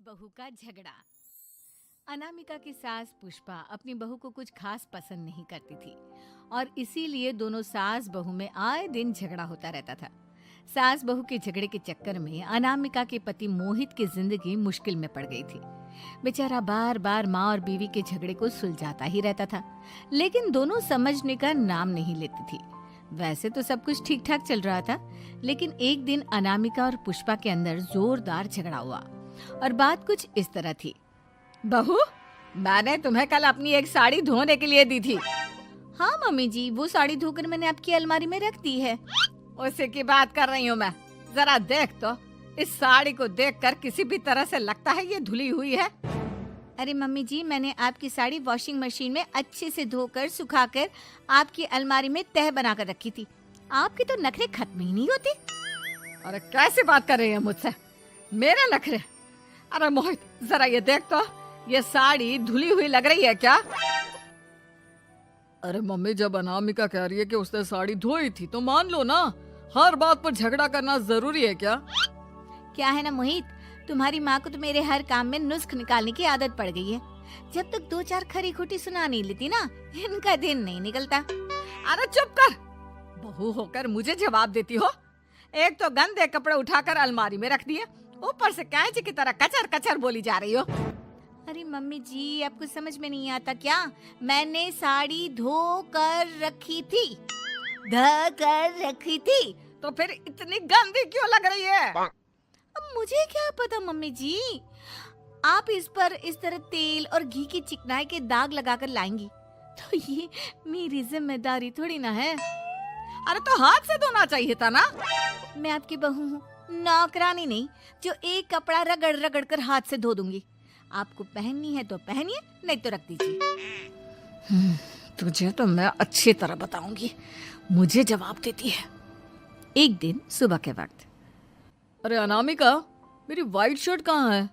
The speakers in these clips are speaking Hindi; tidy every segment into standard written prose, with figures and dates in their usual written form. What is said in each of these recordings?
बहू का झगड़ा। अनामिका की सास पुष्पा अपनी बहू को कुछ खास पसंद नहीं करती थी और इसीलिए दोनों सास बहू में आए दिन झगड़ा होता रहता था। सास बहू के झगड़े के चक्कर में अनामिका के पति मोहित की जिंदगी मुश्किल में पड़ गई थी। बेचारा बार बार माँ और बीवी के झगड़े को सुलझाता ही रहता था, लेकिन दोनों समझने का नाम नहीं लेती थी। वैसे तो सब कुछ ठीक ठाक चल रहा था, लेकिन एक दिन अनामिका और पुष्पा के अंदर जोरदार झगड़ा हुआ और बात कुछ इस तरह थी। बहू, मैंने तुम्हें कल अपनी एक साड़ी धोने के लिए दी थी। हाँ मम्मी जी, वो साड़ी धोकर मैंने आपकी अलमारी में रख दी है। उसी की बात कर रही हूँ मैं। जरा देख तो, इस साड़ी को देखकर किसी भी तरह से लगता है ये धुली हुई है। अरे मम्मी जी, मैंने आपकी साड़ी वॉशिंग मशीन में अच्छे से धोकर सुखाकर आपकी अलमारी में तह बनाकर रखी थी। आपके तो नखरे खत्म ही नहीं होते। अरे कैसी बात कर रही है मुझसे? मेरे नखरे? अरे मोहित, जरा ये देख तो, ये साड़ी धुली हुई लग रही है क्या? अरे मम्मी, जब अनामिका कह रही है कि उसने साड़ी धोई थी तो मान लो ना। हर बात पर झगड़ा करना जरूरी है क्या? क्या है ना मोहित, तुम्हारी माँ को तो मेरे हर काम में नुस्ख निकालने की आदत पड़ गई है। जब तक दो चार खरी खोटी सुना नहीं लेती ना, इनका दिन नहीं निकलता। अरे चुप कर, बहू होकर मुझे जवाब देती हो। एक तो गंदे कपड़े उठाकर अलमारी में रख दिए, ऊपर से कैंची की तरह कचर कचर बोली जा रही हो। अरे मम्मी जी, आपको समझ में नहीं आता क्या? मैंने साड़ी धो कर रखी थी। तो फिर इतनी गंदी क्यों लग रही है? अब मुझे क्या पता मम्मी जी, आप इस पर इस तरह तेल और घी की चिकनाई के दाग लगाकर लाएंगी तो ये मेरी जिम्मेदारी थोड़ी ना है। अरे तो हाथ से धोना चाहिए था ना। मैं आपकी बहू हूँ, नौकरानी नहीं जो एक कपड़ा रगड़ रगड़ कर हाथ से धो दूंगी। आपको पहननी है तो पहनिए, नहीं तो रख दीजिए। तुझे तो मैं अच्छी तरह बताऊंगी, मुझे जवाब देती है। एक दिन सुबह के वक्त, अरे अनामिका, मेरी व्हाइट शर्ट कहाँ है?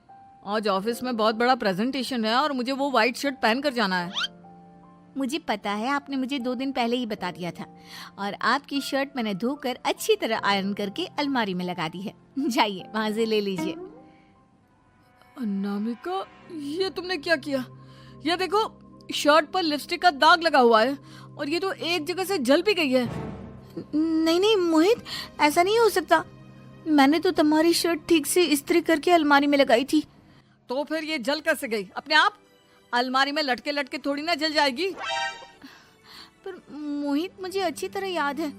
आज ऑफिस में बहुत बड़ा प्रेजेंटेशन है और मुझे वो व्हाइट शर्ट पहन कर जाना है। मुझे पता है, आपने मुझे 2 दिन पहले ही बता दिया था और आपकी शर्ट मैंने धोकर अच्छी तरह आयरन करके अलमारी में लगा दी है। जाइए वहां से ले लीजिए। अनामिका, ये तुमने क्या किया? ये देखो, शर्ट पर लिपस्टिक का दाग लगा हुआ है और ये तो एक जगह से जल भी गई है। नहीं नहीं मोहित, ऐसा नहीं हो सकता। मैंने तो तुम्हारी शर्ट ठीक से इस्त्री करके अलमारी में लगाई थी। तो फिर ये जल कैसे गई अपने आप? अलमारी में लटके लटके थोड़ी ना जल जाएगी। पर मोहित, मुझे अच्छी तरह याद है।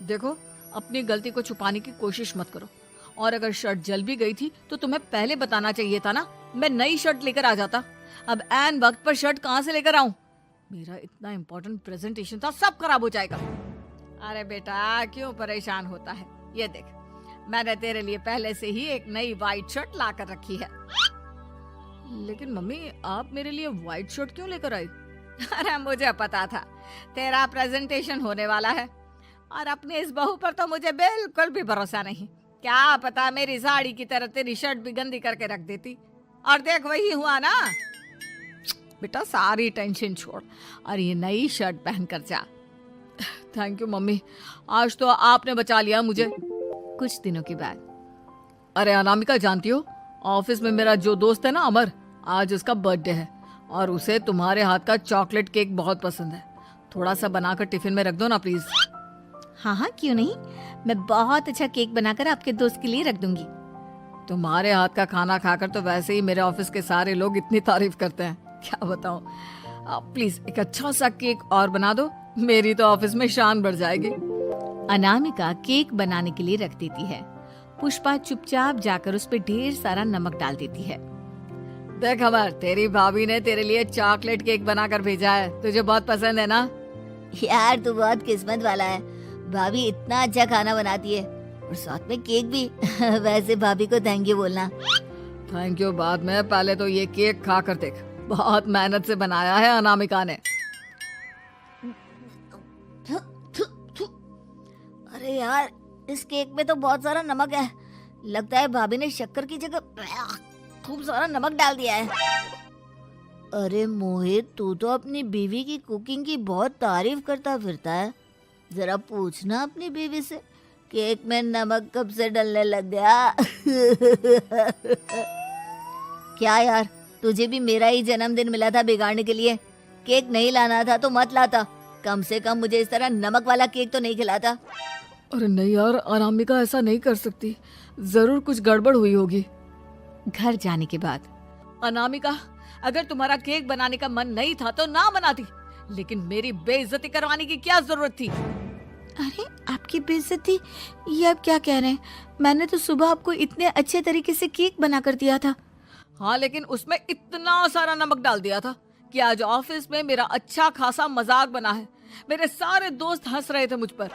देखो, अपनी गलती को छुपाने की कोशिश मत करो। और अगर शर्ट जल भी गई थी तो तुम्हें पहले बताना चाहिए था ना। मैं नई शर्ट लेकर आ जाता। अब ऐन वक्त पर शर्ट कहाँ से लेकर आऊं? मेरा इतना इम्पोर्टेंट प्रेजेंटेशन था, सब खराब हो जाएगा। अरे बेटा, क्यों परेशान होता है? ये देख, मैंने तेरे लिए पहले से ही एक नई व्हाइट शर्ट ला कर रखी है। लेकिन मम्मी, आप मेरे लिए व्हाइट शर्ट क्यों लेकर आई? अरे मुझे पता था तेरा प्रेजेंटेशन होने वाला है और अपनी इस बहू पर तो मुझे बिल्कुल भी भरोसा नहीं। क्या पता मेरी साड़ी की तरह तेरी शर्ट भी गंदी करके रख देती। और देख, वही हुआ ना। बेटा, सारी टेंशन छोड़ और ये नई शर्ट पहन कर जा। थैंक यू मम्मी, आज तो आपने बचा लिया मुझे। कुछ दिनों के बाद, अरे अनामिका, जानती हो, ऑफिस में मेरा जो दोस्त है ना अमर, आज उसका बर्थडे है और उसे तुम्हारे हाथ का चॉकलेट केक बहुत पसंद है। थोड़ा सा बनाकर टिफिन में रख दो ना प्लीज। हाँ हाँ, क्यों नहीं। मैं बहुत अच्छा केक बनाकर आपके दोस्त के लिए रख दूंगी। तुम्हारे हाथ का खाना खाकर तो वैसे ही मेरे ऑफिस के सारे लोग इतनी तारीफ करते हैं, क्या बताऊं। प्लीज एक अच्छा सा केक और बना दो, मेरी तो ऑफिस में शान बढ़ जाएगी। अनामिका केक बनाने के लिए रख देती है। पुष्पा चुपचाप जाकर उस पे ढेर सारा नमक डाल देती है। देख अमर, तेरी भाभी ने तेरे लिए चॉकलेट केक बनाकर भेजा है, तुझे बहुत पसंद है ना? यार, तू बहुत किस्मत वाला है। भाभी इतना अच्छा खाना बनाती है और साथ में केक भी। वैसे भाभी को थैंक यू बोलना। थैंक यू बाद में, पहले तो ये केक खा कर देख। बहुत मेहनत से बनाया है अनामिका ने। अरे यार, इस केक में तो बहुत सारा नमक है। लगता है भाभी ने शक्कर की जगह खूब सारा नमक डाल दिया है। अरे मोहित, तू तो अपनी बीवी की कुकिंग की बहुत तारीफ करता फिरता है। जरा पूछना अपनी बीवी से, केक में नमक कब से डलने लग गया। क्या यार, तुझे भी मेरा ही जन्मदिन मिला था बिगाड़ने के लिए। केक नहीं लाना था तो मत लाता, कम से कम मुझे इस तरह नमक वाला केक तो नहीं खिलाता। अरे नहीं यार, अनामिका ऐसा नहीं कर सकती, जरूर कुछ गड़बड़ हुई होगी। घर जाने के बाद अनामिका, अगर तुम्हारा केक बनाने का मन नहीं था तो ना बनाती, लेकिन मेरी बेइज्जती करवाने की क्या जरूरत थी? अरे आपकी बेइज्जती, ये आप क्या कह रहे हैं? मैंने तो सुबह आपको इतने अच्छे तरीके से केक बना कर दिया था। हाँ, लेकिन उसमें इतना सारा नमक डाल दिया था कि आज ऑफिस में मेरा अच्छा खासा मजाक बना है। मेरे सारे दोस्त हंस रहे थे मुझ पर।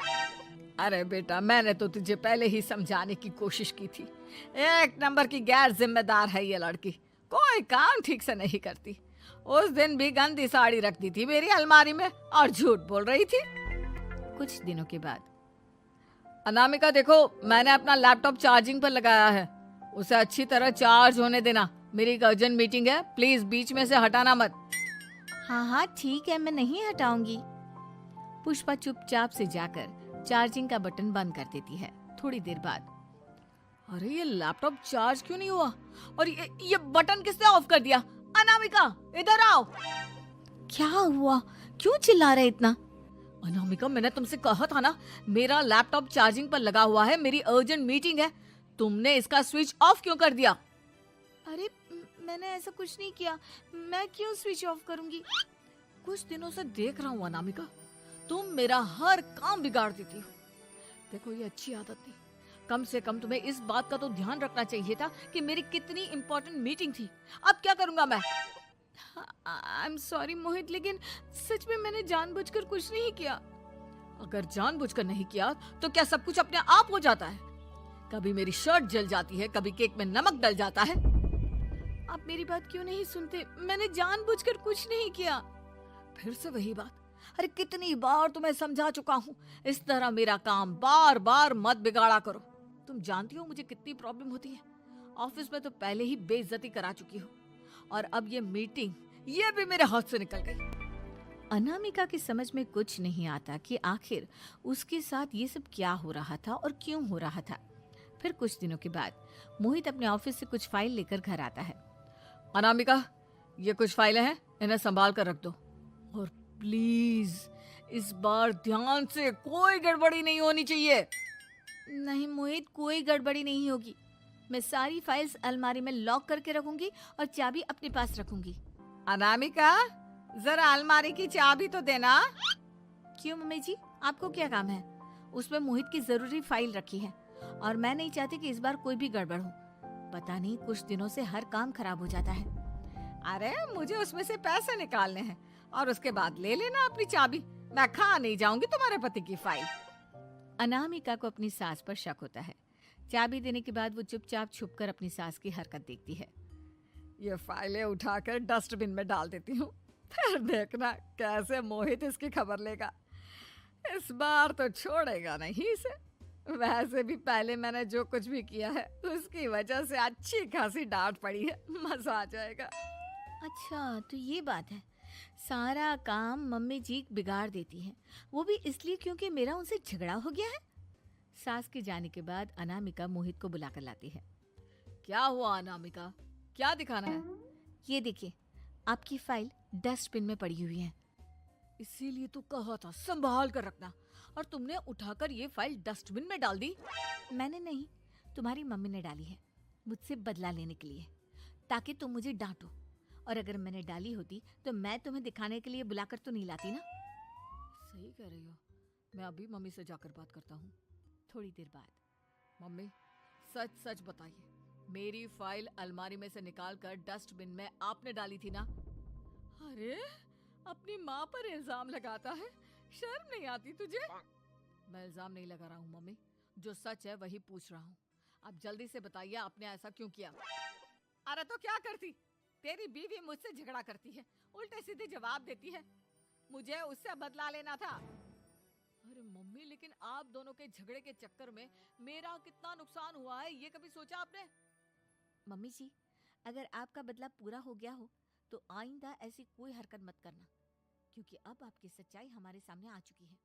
अरे बेटा, मैंने तो तुझे पहले ही समझाने की कोशिश की थी। एक नंबर की गैर जिम्मेदार है ये लड़की, कोई काम ठीक से नहीं करती। उस दिन भी गंदी साड़ी रख दी थी मेरी अलमारी में और झूठ बोल रही थी। कुछ दिनों के बाद अनामिका देखो, मैंने अपना लैपटॉप चार्जिंग पर लगाया है, उसे अच्छी तरह चार्ज होने देना। मेरी एक अर्जेंट मीटिंग है, प्लीज बीच में से हटाना मत। हाँ हाँ ठीक है, मैं नहीं हटाऊंगी। पुष्पा चुपचाप से जाकर चार्जिंग का बटन बंद कर देती है। थोड़ी देर बाद अरे ये लैपटॉप चार्ज क्यों नहीं हुआ? और ये बटन किसने ऑफ कर दिया? अनामिका, इधर आओ। क्या हुआ, क्यों चिल्ला रहे इतना? अनामिका, मैंने तुमसे कहा था ना, मेरा लैपटॉप चार्जिंग पर लगा हुआ है, मेरी अर्जेंट मीटिंग है। तुमने इसका स्विच ऑफ क्यों कर दिया? अरे मैंने ऐसा कुछ नहीं किया, मैं क्यों स्विच ऑफ करूंगी? कुछ दिनों से देख रहा हूँ अनामिका, तुम मेरा हर काम बिगाड़ देती हो। देखो, ये अच्छी आदत नहीं। कम से कम तुम्हें इस बात का तो ध्यान रखना चाहिए था कि मेरी कितनी इंपॉर्टेंट मीटिंग थी। अब क्या करूंगा मैं? आई एम सॉरी मोहित, लेकिन सच में मैंने जानबूझकर कुछ नहीं किया। अगर जानबूझकर नहीं किया तो क्या सब कुछ अपने आप हो जाता है? कभी मेरी शर्ट जल जाती है, कभी केक में नमक डल जाता है। आप मेरी बात क्यों नहीं सुनते? मैंने जानबूझकर कुछ नहीं किया। फिर से वही बात। अरे कितनी बार तुम्हें समझा चुका हूँ, इस तरह मेरा काम बार बार मत बिगाड़ा करो। तुम जानती हो मुझे कितनी प्रॉब्लम होती है। ऑफिस में तो पहले ही बेइज्जती करा चुकी हो, और अब ये मीटिंग, ये भी मेरे हाथ से निकल गई। अनामिका की समझ में कुछ नहीं आता कि आखिर उसके साथ ये सब क्या हो रहा था और क्यों हो रहा था। फिर कुछ दिनों के बाद मोहित अपने ऑफिस से कुछ फाइल लेकर घर आता है। अनामिका, ये कुछ फाइलें हैं, इन्हें संभाल कर रख दो। और प्लीज इस बार ध्यान से, कोई गड़बड़ी नहीं होनी चाहिए। नहीं मोहित, कोई गड़बड़ी नहीं होगी। मैं सारी फाइल्स अलमारी में लॉक करके रखूंगी और चाबी अपने पास रखूंगी। अनामिका, जरा अलमारी की चाबी तो देना। क्यों मम्मी जी, आपको क्या काम है? उसमें मोहित की जरूरी फाइल रखी है और मैं नहीं चाहती कि इस बार कोई भी गड़बड़ हो। पता नहीं कुछ दिनों से हर काम खराब हो जाता है। अरे मुझे उसमें से पैसे निकालने हैं और उसके बाद ले लेना अपनी चाबी। मैं खा नहीं जाऊंगी तुम्हारे पति की फाइल। अनामिका को अपनी सास पर शक होता है। चाबी देने के बाद वो चुपचाप छुपकर अपनी सास की हरकत देखती है। ये फाइलें उठाकर डस्टबिन में डाल देती हूँ, फिर देखना कैसे मोहित इसकी खबर लेगा। इस बार तो छोड़ेगा नहीं इसे। वैसे भी पहले मैंने जो कुछ भी किया है उसकी वजह से अच्छी खासी डांट पड़ी है, मजा आ जाएगा। अच्छा तो ये बात है, सारा काम मम्मी जी बिगाड़ देती हैं, वो भी इसलिए क्योंकि मेरा उनसे झगड़ा हो गया है। सास के जाने के बाद अनामिका मोहित को बुलाकर लाती है। क्या हुआ अनामिका, क्या दिखाना है? ये देखिए, आपकी फाइल डस्टबिन में पड़ी हुई है। इसीलिए तो कहा था संभाल कर रखना, और तुमने उठाकर ये फाइल डस्टबिन में डाल दी। मैंने नहीं, तुम्हारी मम्मी ने डाली है, मुझसे बदला लेने के लिए, ताकि तुम मुझे डांटो। और अगर मैंने डाली होती तो मैं तुम्हें दिखाने के लिए बुलाकर तो नहीं लाती ना। सही कह रही हो, मैं अभी मम्मी से जाकर बात करता हूँ। थोड़ी देर बाद, मम्मी सच सच बताइए, मेरी फाइल अलमारी में से निकाल कर डस्टबिन में आपने डाली थी ना? अरे अपनी माँ पर इल्जाम लगाता है, शर्म नहीं आती तुझे? मैं इल्जाम नहीं लगा रहा हूँ मम्मी, जो सच है वही पूछ रहा हूँ। आप जल्दी से बताइए आपने ऐसा क्यों किया? अरे तो क्या करती, तेरी बीवी मुझसे झगड़ा करती है, उल्टे सीधे जवाब देती है, मुझे उससे बदला लेना था। अरे मम्मी, लेकिन आप दोनों के झगड़े के चक्कर में मेरा कितना नुकसान हुआ है, ये कभी सोचा आपने? मम्मी जी, अगर आपका बदला पूरा हो गया हो तो आइंदा ऐसी कोई हरकत मत करना, क्योंकि अब आपकी सच्चाई हमारे सामने आ चुकी है।